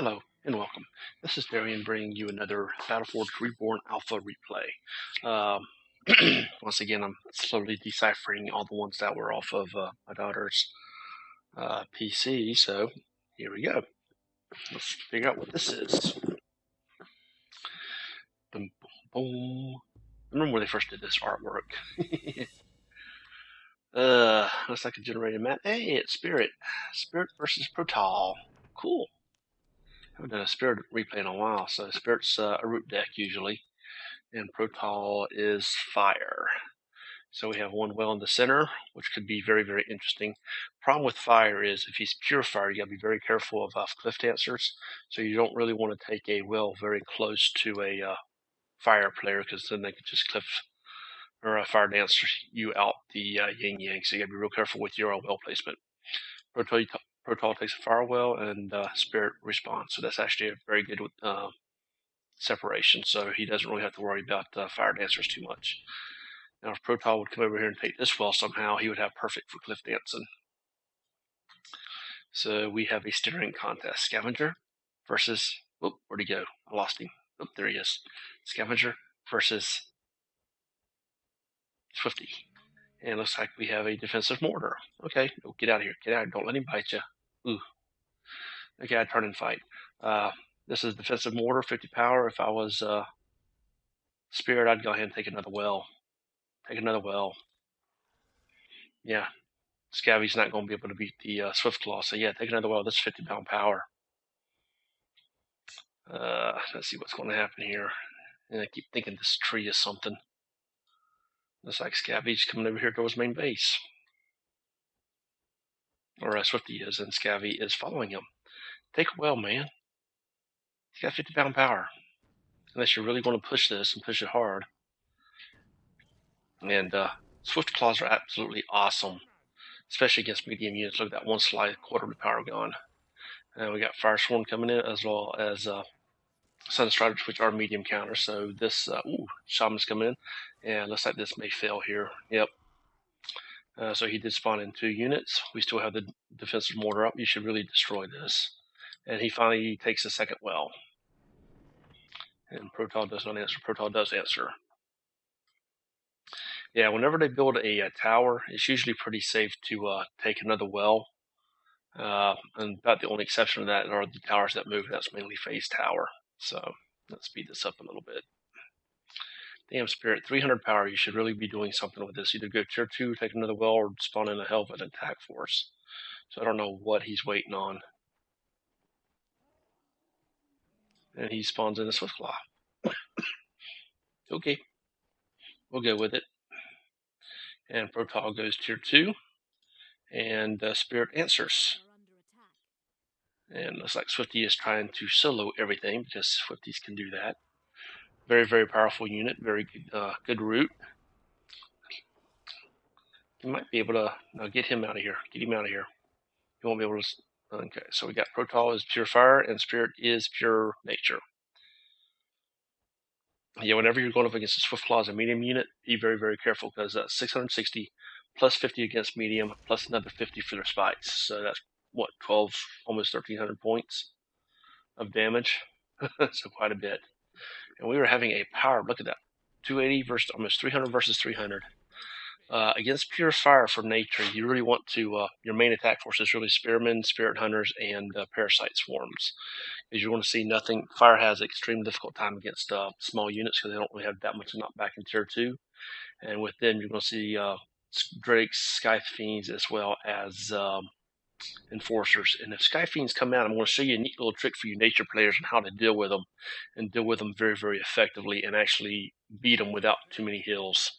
Hello and welcome. This is Darian bringing you another Battleforge Reborn Alpha replay. Once again, I'm slowly deciphering all the ones that were off of my daughter's PC, so here we go. Let's figure out what this is. Boom, boom, boom. I remember when they first did this artwork. Looks like a generated map. Hey, it's Spirit. Spirit versus Protal. Cool. Haven't done a Spirit replay in a while, so Spirit's a root deck usually, and Protal is fire. So we have one well in the center, which could be very, very interesting. Problem with fire is if he's pure fire, you got to be very careful of cliff dancers. So you don't really want to take a well very close to a fire player, because then they could just cliff or fire dance you out the yin yang. So you got to be real careful with your well placement. Protal takes a fire well, and Spirit responds. So that's actually a very good separation. So he doesn't really have to worry about fire dancers too much. Now, if Protal would come over here and take this well somehow, he would have perfect for cliff dancing. So we have a steering contest. Scavenger versus, where'd he go? I lost him. There he is. Scavenger versus Swifty. And it looks like we have a defensive mortar. Okay, get out of here. Get out of here. Don't let him bite you. Ooh. Okay, I'd turn and fight. This is defensive mortar, 50 power. If I was Spirit, I'd go ahead and take another well. Take another well. Yeah, Scavy's not going to be able to beat the Swift Claw, so yeah, take another well. This is 50-pound power. Let's see what's going to happen here. And I keep thinking this tree is something. Looks like Scavy's coming over here towards main base. Or Swifty is, and Scavy is following him. Take a well, man. He's got 50-pound power. Unless you're really going to push this and push it hard. And Swift Claws are absolutely awesome, especially against medium units. Look at that one slide, quarter of the power gone. And we got Fire Swarm coming in, as well as Sunstriders, which are medium counters. So this, Shaman's coming in, and looks like this may fail here. Yep. So he did spawn in 2 units. We still have the defensive mortar up. You should really destroy this. And he finally takes the second well. And Protal does not answer. Protal does answer. Yeah, whenever they build a tower, it's usually pretty safe to take another well. And about the only exception to that are the towers that move. That's mainly phase tower. So let's speed this up a little bit. Damn Spirit, 300 power. You should really be doing something with this. Either go tier 2, take another well, or spawn in a hell of an attack force. So I don't know what he's waiting on. And he spawns in a Swift Claw. Okay, we'll go with it. And Protal goes tier 2, and Spirit answers. And looks like Swifty is trying to solo everything, because Swifties can do that. Very, very powerful unit, very good root. You might be able to get him out of here. Get him out of here. You won't be able to. Okay, so we got Protal is pure fire, and Spirit is pure nature. Yeah, whenever you're going up against a Swift Claw as a medium unit, be very, very careful, because 660 plus 50 against medium, plus another 50 for their spikes. So that's what, 12, almost 1,300 points of damage. So quite a bit. And we were having a power. Look at that, 280 versus almost 300 versus 300. Against pure fire for nature, you really want to, your main attack force is really Spearmen, Spirit Hunters, and Parasite Swarms. Because you want to see nothing. Fire has an extremely difficult time against small units, because they don't really have that much knockback in tier 2. And with them, you're going to see Drakes, Scythe Fiends, as well as Enforcers. And if Sky Fiends come out, I'm going to show you a neat little trick for you nature players on how to deal with them, and deal with them very, very effectively, and actually beat them without too many heals.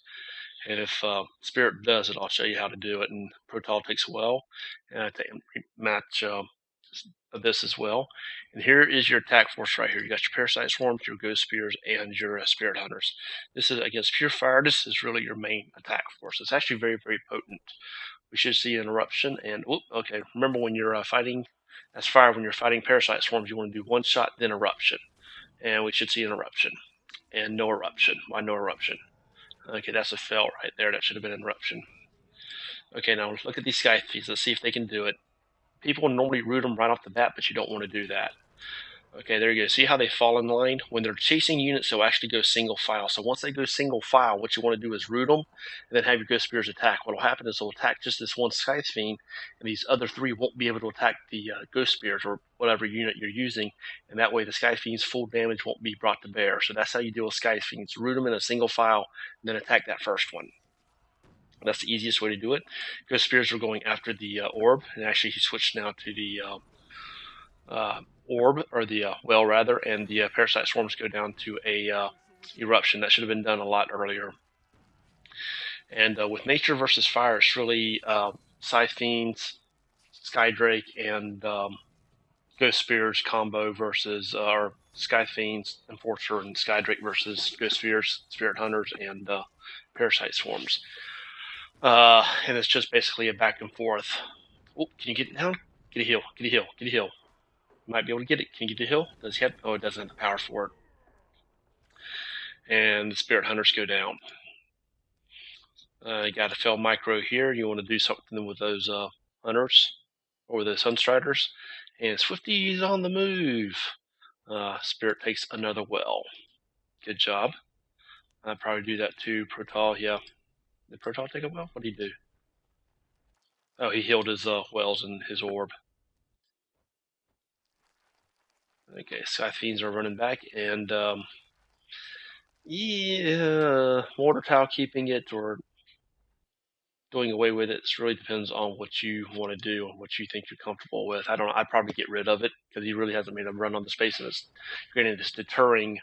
And if Spirit does it, I'll show you how to do it. And Protal takes a well, and I match this as well. And here is your attack force right here. You got your Parasite Swarms, your Ghost Spears, and your Spirit Hunters. This is against pure fire. This is really your main attack force. It's actually very, very potent. We should see an eruption. And okay, remember when you're fighting as fire, when you're fighting Parasite Swarms, you want to do one shot, then eruption. And we should see an eruption. And no eruption. Why no eruption? Okay, that's a fail right there. That should have been an eruption. Okay, now look at these Scythe Fiends. Let's see if they can do it. People normally root them right off the bat, but you don't want to do that. Okay, there you go. See how they fall in line? When they're chasing units, they'll actually go single file. So once they go single file, what you want to do is root them and then have your Ghost Spears attack. What will happen is they'll attack just this one Scythe Fiend, and these other three won't be able to attack the Ghost Spears or whatever unit you're using, and that way the Scythe Fiend's full damage won't be brought to bear. So that's how you deal with Scythe Fiends. Root them in a single file, and then attack that first one. That's the easiest way to do it. Ghost Spears are going after the orb, and actually he switched now to the orb, or the well rather, and the parasite swarms go down to a eruption. That should have been done a lot earlier. And with nature versus fire, it's really Scythe Fiends, Skydrake, and Ghost Spears combo versus or Scythe Fiends, Enforcer, and Skydrake versus Ghost Spears, Spirit Hunters, and Parasite Swarms. And it's just basically a back and forth. Oh, can you get it down? Get a heal, get a heal, get a heal. You might be able to get it. Can you get the hill? Does he have? Oh, it doesn't have the power for it. And the Spirit Hunters go down. You got a Fell Micro here. You want to do something with those hunters or the Sunstriders. And Swifty's on the move. Spirit takes another well. Good job. I'd probably do that too. Protal, yeah. Did Protal take a well? What did he do? Oh, he healed his wells and his orb. Okay, Scythe Fiends are running back, and yeah, Mortar Towel keeping it or doing away with it. It really depends on what you want to do and what you think you're comfortable with. I don't know. I'd probably get rid of it because he really hasn't made a run on the space, and it's creating this deterring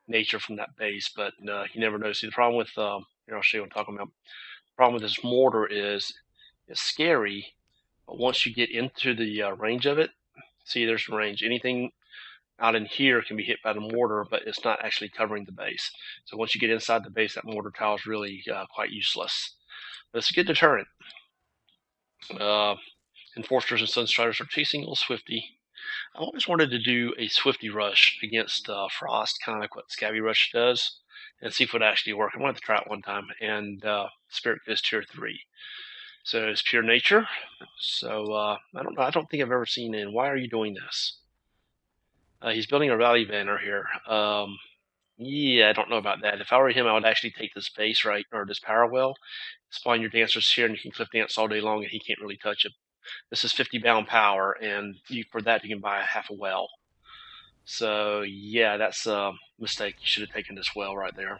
nature from that base. But you never know. See, the problem with I'll show you what I'm talking about. The problem with this mortar is it's scary, but once you get into the range of it, see, there's range. Anything out in here can be hit by the mortar, but it's not actually covering the base. So once you get inside the base, that mortar tile is really quite useless. But it's a good deterrent. Enforcers and Sunstriders are chasing Little Swifty. I always wanted to do a Swifty rush against Frost, kind of like what Scabby Rush does, and see if it would actually work. I wanted to try it one time, and Spirit goes tier 3. So it's pure nature. So I don't know. I don't think I've ever seen it. Why are you doing this? He's building a rally banner here. Yeah, I don't know about that. If I were him, I would actually take this base, right, or this power well, spawn your dancers here, and you can cliff dance all day long, and he can't really touch it. This is 50 bound power, and for that, you can buy half a well. So, yeah, that's a mistake. You should have taken this well right there.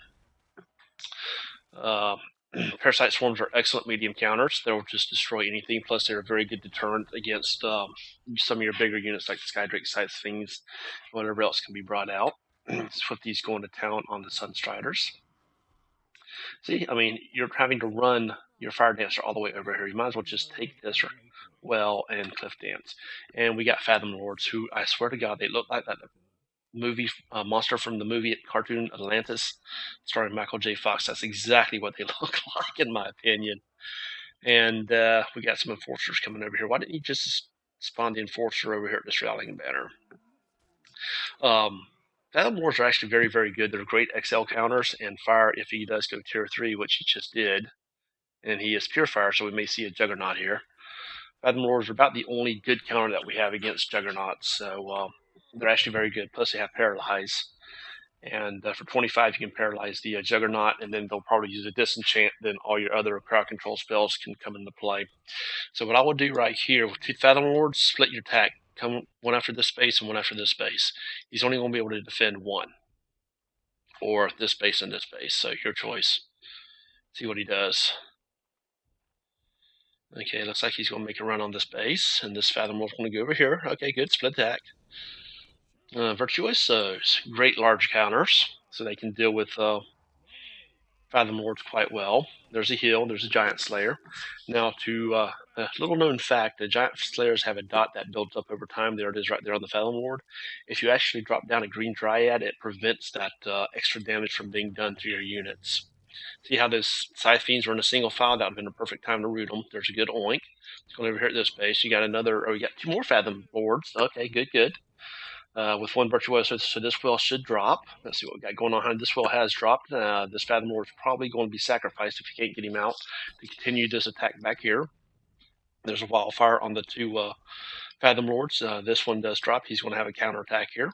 Parasite Swarms are excellent medium counters. They'll just destroy anything. Plus, they're a very good deterrent against some of your bigger units like the Skydrake, Scythe Fiends, whatever else can be brought out. Swifty's going to town on the Sunstriders. See, I mean, you're having to run your Fire Dancer all the way over here. You might as well just take this well and cliff dance. And we got Fathom Lords, who I swear to God, they look like that movie monster from the movie cartoon Atlantis, starring Michael J. Fox. That's exactly what they look like, in my opinion. And we got some Enforcers coming over here. Why didn't you just spawn the Enforcer over here at this rallying banner? Fathom Lords are actually very, very good. They're great XL counters, and fire if he does go tier 3, which he just did. And he is pure fire, so we may see a Juggernaut here. Fathom Lords are about the only good counter that we have against Juggernauts, so they're actually very good. Plus, they have Paralyze. And for 25, you can paralyze the Juggernaut, and then they'll probably use a Disenchant. Then all your other crowd control spells can come into play. So what I will do right here, with 2 Fathom Lords, split your attack. Come one after this space and one after this space. He's only going to be able to defend one. Or this space and this space. So your choice. See what he does. Okay, looks like he's going to make a run on this base. And this Fathom Lord's going to go over here. Okay, good. Split attack. Virtuosos. Great large counters. So they can deal with Fathom Lords quite well. There's a heal. There's a Giant Slayer. Now, to a little known fact, the Giant Slayers have a dot that builds up over time. There it is right there on the Fathom Lord. If you actually drop down a green Dryad, it prevents that extra damage from being done to your units. See how those Scythe Fiends are in a single file? That would have been a perfect time to root them. There's a good oink. Let's go over here at this base. You got another, you got 2 more Fathom Lords. Okay, good, good. With 1 Virtuoso, so this well should drop. Let's see what we got going on. This well has dropped. This Fathom Lord is probably going to be sacrificed if you can't get him out to continue this attack back here. There's a Wildfire on the 2 Fathom Lords. This one does drop. He's going to have a counterattack here.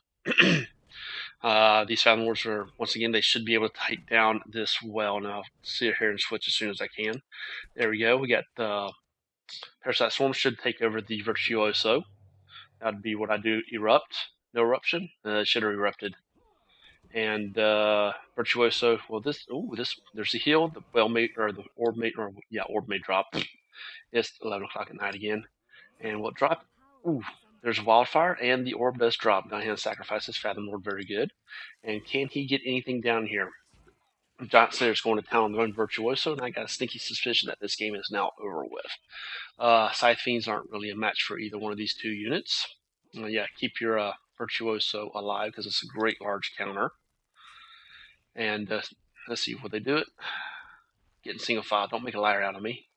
These Fathom Lords are, once again, they should be able to take down this well. Now, I'll sit here and switch as soon as I can. There we go. We got Parasite Swarm should take over the Virtuoso. That'd be what I do, Erupt. No eruption. It should have erupted. And Virtuoso, well, there's a heal. The well may, or the orb may, or yeah, orb may drop. It's 11 o'clock at night again. And what drop? Ooh, there's a wildfire, and the orb does drop. Now he sacrifices Fathom Lord, very good. And can he get anything down here? Giant Slayer's going to town on the run Virtuoso, and I got a sneaky suspicion that this game is now over with. Scythe Fiends aren't really a match for either one of these two units. Yeah, keep your Virtuoso alive because it's a great large counter. And let's see, will they do it? Getting single file. Don't make a liar out of me.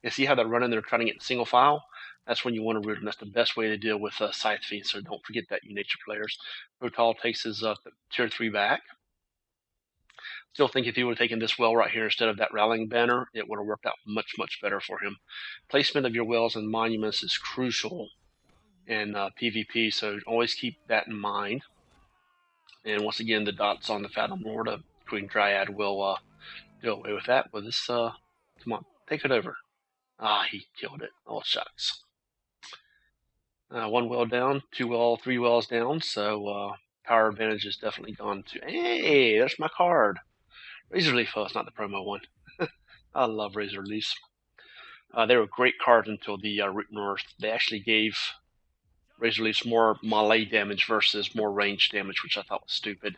You see how they're running? They're trying to get in single file. That's when you want to root them. That's the best way to deal with Scythe Fiends. So don't forget that, you nature players. Protal takes his tier 3 back. Still think if he would have taken this well right here instead of that rallying banner, it would have worked out much, much better for him. Placement of your wells and monuments is crucial in PvP, so always keep that in mind. And once again, the dots on the Fathom Lord of Queen Dryad will do away with that. Well, this, come on, take it over. Ah, he killed it. Oh, shucks. One well down, 3 wells down, so power advantage is definitely gone to... Hey, there's my card. Razor Leaf, oh, it's not the promo one. I love Razor Leafs. They were great cards until the Root North. They actually gave Razor Leafs more melee damage versus more range damage, which I thought was stupid.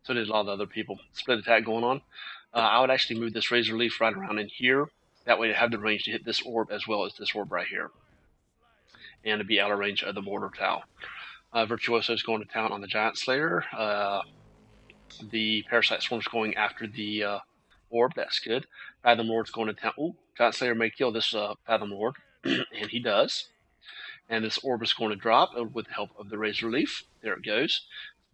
So did a lot of other people. Split attack going on. I would actually move this Razor Leaf right around in here. That way to have the range to hit this orb as well as this orb right here. And to be out of range of the Mortar Towel. Virtuoso is going to town on the Giant Slayer. The Parasite Swarm is going after the orb. That's good. Fathom Lord's going to town. Ooh, Giant Slayer may kill this Fathom Lord. And he does. And this orb is going to drop with the help of the Razor Leaf. There it goes.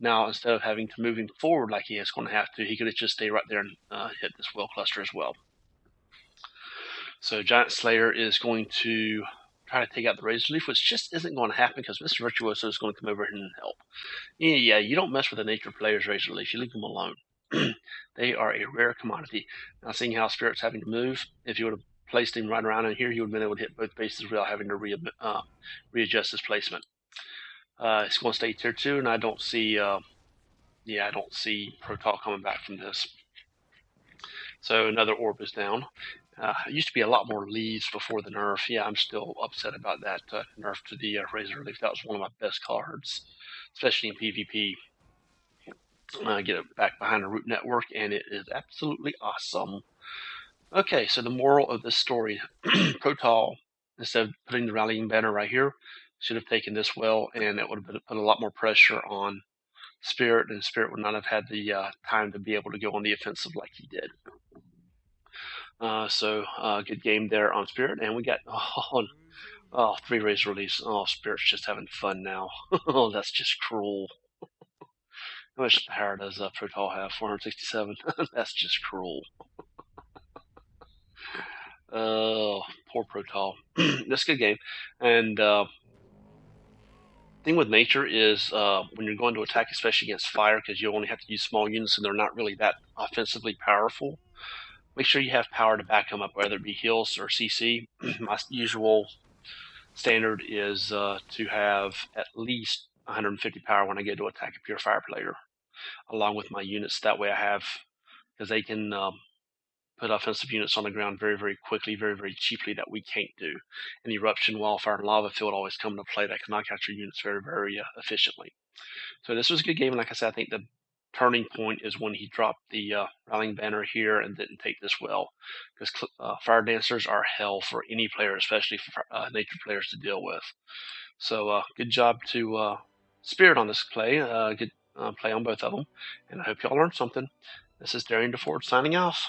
Now, instead of having to move him forward like he is going to have to, he could just stay right there and hit this well cluster as well. So Giant Slayer is going to try to take out the Razor Leaf, which just isn't going to happen because Mr. Virtuoso is going to come over here and help. Yeah, you don't mess with the nature player's Razor Leaf. You leave them alone. They are a rare commodity. Now, seeing how Spirit's having to move, if you would have placed him right around in here, he would have been able to hit both bases without having to readjust his placement. It's going to stay tier 2, and I don't see, I don't see Protal coming back from this. So another orb is down. It used to be a lot more leaves before the nerf. Yeah, I'm still upset about that nerf to the Razor Leaf. That was one of my best cards, especially in PvP. Get it back behind the Root Network, and it is absolutely awesome. Okay, so the moral of this story, Protal, instead of putting the rallying banner right here, should have taken this well, and it would have put a lot more pressure on Spirit, and Spirit would not have had the time to be able to go on the offensive like he did. Good game there on Spirit, and we got 3 Razor Leafs. Oh, Spirit's just having fun now. Oh, that's just cruel. How much power does Protal have? 467. That's just cruel. Oh, poor Protal. That's a good game. And thing with nature is when you're going to attack, especially against fire, because you only have to use small units and they're not really that offensively powerful, make sure you have power to back them up, whether it be heals or CC. My usual standard is to have at least 150 power when I get to attack a pure fire player, along with my units. That way I have, because they can put offensive units on the ground very, very quickly, very, very cheaply that we can't do. And Eruption, Wildfire, and Lava Field always come into play that can knock out your units very, very efficiently. So this was a good game, and like I said, I think the turning point is when he dropped the rallying banner here and didn't take this well, because Fire Dancers are hell for any player, especially for nature players to deal with. So good job to Spirit on this play. Good play on both of them, and I hope y'all learned something. This is DarianDelFord signing off.